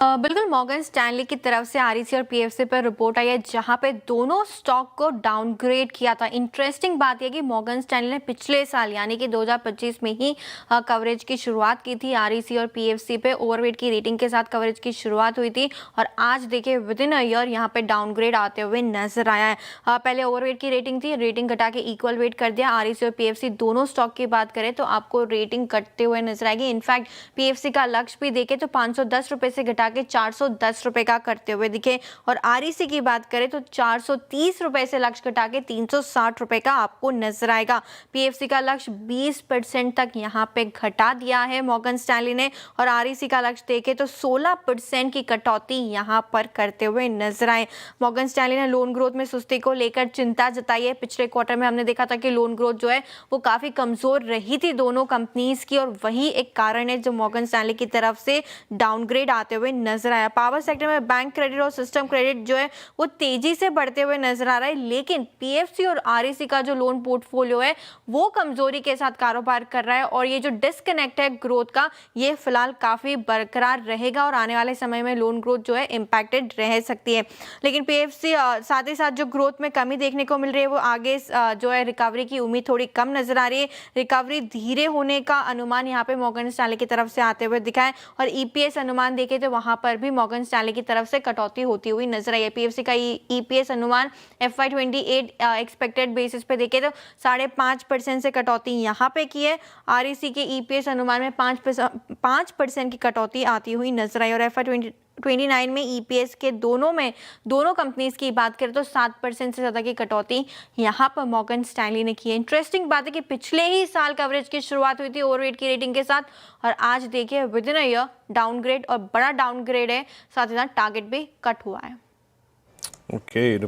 बिल्कुल Morgan Stanley की तरफ से आरईसी और पीएफसी पर रिपोर्ट आई है जहां पे दोनों स्टॉक को डाउनग्रेड किया था। इंटरेस्टिंग बात यह कि मॉर्गन स्टैनली ने पिछले साल यानी कि 2025 में ही कवरेज की शुरुआत की थी। आरईसी और पीएफसी पे ओवरवेट की रेटिंग के साथ कवरेज की शुरुआत हुई थी और आज देखिए विद इन अ ईयर यहाँ पे डाउनग्रेड आते हुए नजर आया है। पहले ओवरवेट की रेटिंग थी, रेटिंग घटा के इक्वल वेट कर दिया। आरईसी और पीएफसी दोनों स्टॉक की बात करें तो आपको रेटिंग घटते हुए नजर आएगी। इनफैक्ट पीएफसी का लक्ष्य भी देखे तो 510 रुपए से घटा के 410 रुपए का करते हुए दिखे और आरईसी की बात करें तो 430 रुपए से लक्ष्य घटा के 360 रुपए का आपको नजर आएगा। पीएफसी का लक्ष्य 20% तक यहां पे घटा दिया है मॉर्गन स्टैनली ने और आरईसी का लक्ष्य देखे तो 16% की कटौती यहां पर करते हुए नजर आए। मॉर्गन स्टैनली ने लोन ग्रोथ में सुस्ती को लेकर चिंता जताई है। पिछले क्वार्टर में हमने देखा था कि लोन ग्रोथ जो है वो काफी कमजोर रही थी दोनों कंपनीज की और वही एक कारण है जो मॉर्गन स्टैनली की तरफ से डाउनग्रेड आते हुए नजर आया। पावर सेक्टर में बैंक क्रेडिट और सिस्टम क्रेडिट जो है वो तेजी से बढ़ते हुए नजर आ रहा है, लेकिन पीएफसी और आरईसी का जो लोन पोर्टफोलियो है वो कमजोरी के साथ कारोबार कर रहा है और ये जो डिस्कनेक्ट है ग्रोथ का ये फिलहाल काफी बरकरार रहेगा और आने वाले समय में लोन ग्रोथ जो है इंपैक्टेड रह सकती है। लेकिन पीएफसी साथ ही साथ जो ग्रोथ में कमी देखने को मिल रही है वो आगे जो है रिकवरी की उम्मीद थोड़ी कम नजर आ रही है। रिकवरी धीरे होने का अनुमान यहाँ पे मॉर्गन स्टैनली की तरफ से आते हुए दिखा है और ईपीएस अनुमान देखे तो वहां पर भी मॉर्गन स्टैनली की तरफ से कटौती होती हुई नजर आई है। पीएफसी का ईपीएस अनुमान FY28 एक्सपेक्टेड बेसिस पे देखे तो 5.5% से कटौती यहाँ पे की है। आरईसी के ईपीएस अनुमान में 5% की कटौती आती हुई नजर आई और FY29 में ईपीएस के दोनों कंपनीज की बात करें तो 7% से ज्यादा की कटौती यहाँ पर मॉर्गन स्टैनली ने की है। इंटरेस्टिंग बात है कि पिछले ही साल कवरेज की शुरुआत हुई थी ओवरवेट की रेटिंग के साथ और आज देखिए with in a year downgrade और बड़ा डाउनग्रेड है, साथ ही साथ टारगेट भी कट हुआ है। ओके,